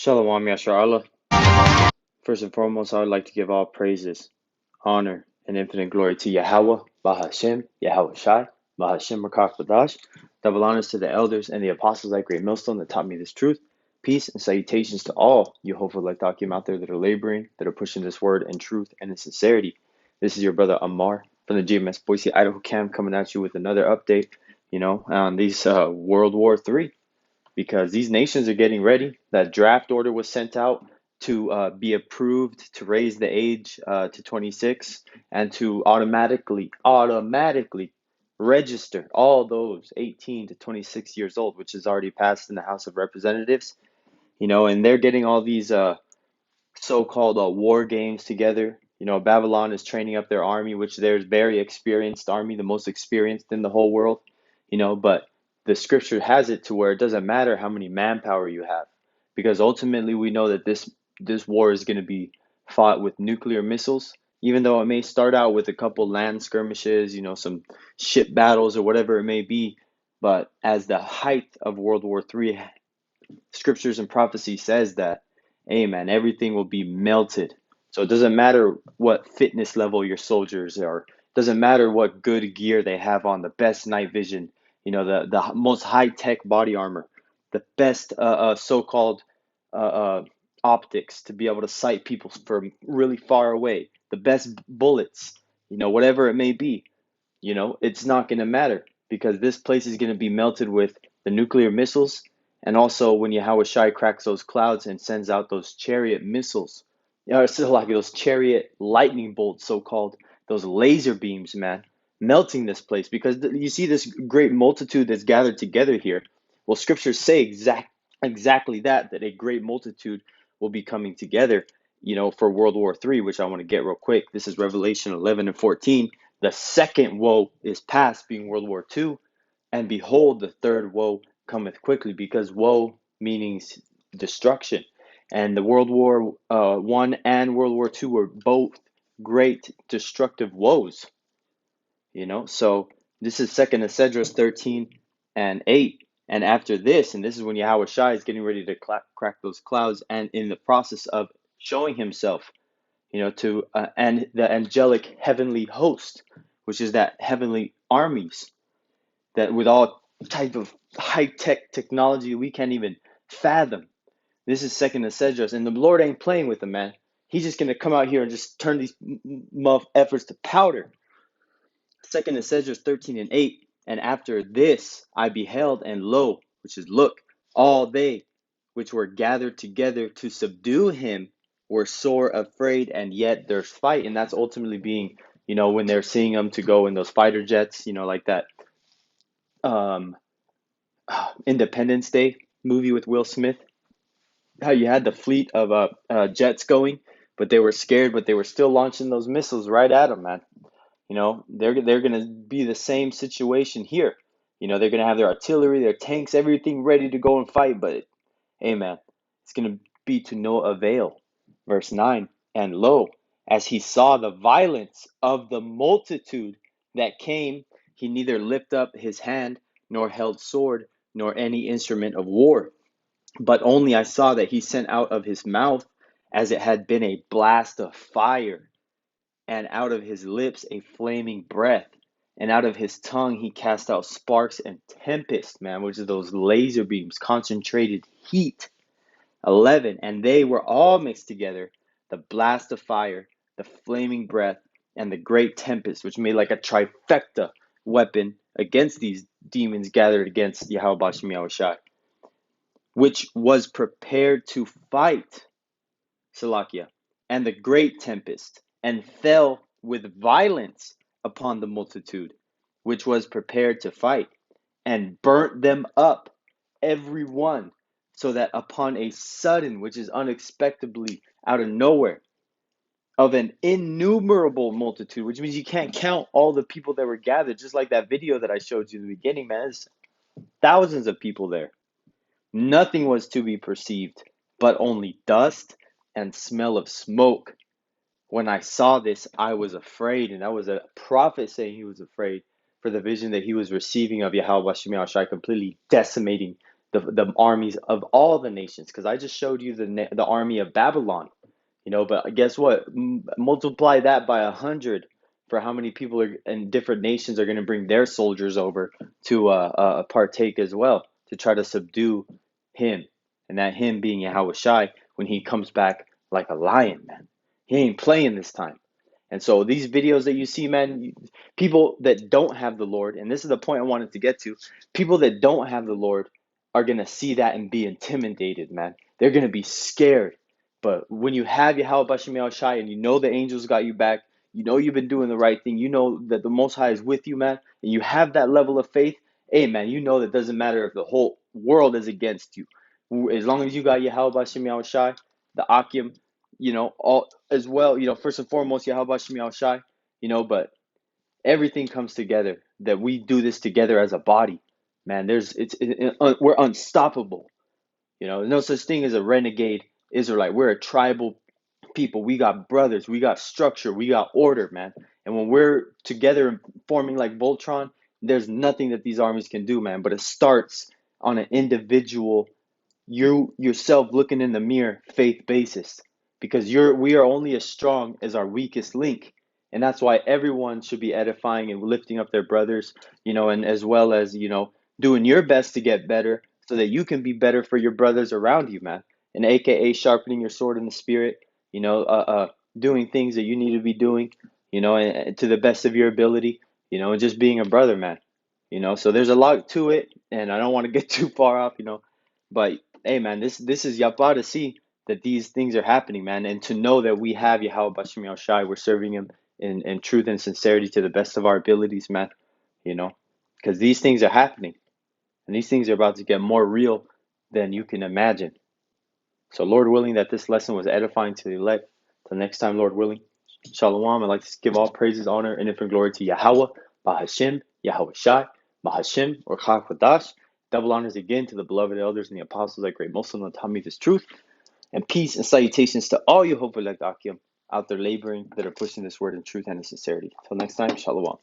Shalom, Yashar Allah. First and foremost, I would like to give all praises, honor, and infinite glory to Yahweh, Bahashem, Yahweh Shai, Bahashem Rakak Badash. Double honors to the elders and the apostles at Great Millstone that taught me this truth. Peace and salutations to all you hopeful like Takim out there that are laboring, that are pushing this word in truth and in sincerity. This is your brother Ammar from the GMS Boise, Idaho camp coming at you with another update, on these World War III, because these nations are getting ready. That draft order was sent out to be approved to raise the age to 26 and to automatically register all those 18 to 26 years old, which is already passed in the House of Representatives. And they're getting all these so-called war games together. Babylon is training up their army, which there's very experienced army, the most experienced in the whole world. But the scripture has it to where it doesn't matter how many manpower you have, because ultimately we know that this war is going to be fought with nuclear missiles. Even though it may start out with a couple land skirmishes, some ship battles or whatever it may be, but as the height of World War III, scriptures and prophecy says that, hey man, everything will be melted. So it doesn't matter what fitness level your soldiers are. It doesn't matter what good gear they have on, the best night vision, the most high-tech body armor, the best so-called uh, optics to be able to sight people from really far away, the best bullets, whatever it may be, it's not going to matter, because this place is going to be melted with the nuclear missiles. And also when Yahweh Shai cracks those clouds and sends out those chariot missiles, still like those chariot lightning bolts, so-called, those laser beams, man, melting this place. Because you see this great multitude that's gathered together here. Well, scriptures say exactly that a great multitude will be coming together, for World War III, which I want to get real quick. This is Revelation 11 and 14. The second woe is past, being World War II, and behold, the third woe cometh quickly, because woe meanings destruction. And the World War One and World War II were both great destructive woes. So this is Second Esdras 13 and 8. And after this, and this is when Yahweh Shai is getting ready to crack those clouds, and in the process of showing himself, to and the angelic heavenly host, which is that heavenly armies that with all type of high-tech technology we can't even fathom. This is Second Esdras, and the Lord ain't playing with them, man. He's just gonna come out here and just turn these muff efforts to powder. Second Esdras 13 and 8. And after this I beheld, and lo, which is look, all they which were gathered together to subdue him were sore afraid, and yet there's fight. And that's ultimately being, when they're seeing them to go in those fighter jets, like that um, Independence Day movie with Will Smith, how you had the fleet of jets going, but they were scared, but they were still launching those missiles right at them, man. They're going to be the same situation here. They're going to have their artillery, their tanks, everything ready to go and fight. But, hey, man, it's going to be to no avail. Verse 9, and lo, as he saw the violence of the multitude that came, he neither lifted up his hand, nor held sword, nor any instrument of war. But only I saw that he sent out of his mouth as it had been a blast of fire, and out of his lips a flaming breath, and out of his tongue he cast out sparks and tempest, man, which is those laser beams, concentrated heat. 11, and they were all mixed together, the blast of fire, the flaming breath, and the great tempest, which made like a trifecta weapon against these demons gathered against Yahweh Bashem Yahushai, which was prepared to fight, Salakia, and the great tempest, and fell with violence upon the multitude, which was prepared to fight, and burnt them up, every one, so that upon a sudden, which is unexpectedly out of nowhere, of an innumerable multitude, which means you can't count all the people that were gathered, just like that video that I showed you in the beginning, man. There's thousands of people there. Nothing was to be perceived, but only dust and smell of smoke. When I saw this, I was afraid, and that was a prophet saying he was afraid for the vision that he was receiving of Yahweh Shai completely decimating the armies of all the nations, because I just showed you the army of Babylon, but guess what? Multiply that by 100 for how many people are in different nations are going to bring their soldiers over to partake as well to try to subdue him, and that him being Yahweh Shai when he comes back like a lion, man. He ain't playing this time. And so these videos that you see, man, people that don't have the Lord, and this is the point I wanted to get to, people that don't have the Lord are going to see that and be intimidated, man. They're going to be scared. But when you have Yahweh Bashem Yahweh Shai and you know the angels got you back, you know you've been doing the right thing, you know that the Most High is with you, man, and you have that level of faith, hey, man, you know that it doesn't matter if the whole world is against you. As long as you got Yahweh Bashem Yahweh Shai, the Akim, all as well, first and foremost, Yahweh Shem Yahweh Shai, but everything comes together that we do this together as a body, man. We're unstoppable, no such thing as a renegade Israelite. We're a tribal people. We got brothers, we got structure, we got order, man. And when we're together and forming like Voltron, there's nothing that these armies can do, man. But it starts on an individual, you yourself looking in the mirror faith basis, because we are only as strong as our weakest link. And that's why everyone should be edifying and lifting up their brothers, and as well as doing your best to get better so that you can be better for your brothers around you, man. And aka sharpening your sword in the spirit, doing things that you need to be doing, and to the best of your ability, and just being a brother, man. So there's a lot to it, and I don't want to get too far off, but hey, man, this is Yapa to see that these things are happening, man, and to know that we have Yahweh Bashem Yahweh Shai. We're serving him in truth and sincerity to the best of our abilities, man, because these things are happening, and these things are about to get more real than you can imagine. So, Lord willing, that this lesson was edifying to the elect. Till next time, Lord willing, Shalom. I'd like to give all praises, honor, and infinite glory to Yahweh, Bahashem, Yahweh Shai, Bahashem, or Chak. Double honors again to the beloved elders and the apostles that great Muslim that taught me this truth. And peace and salutations to all you hopeful elect Akim out there laboring that are pushing this word in truth and in sincerity. Till next time, Shalom.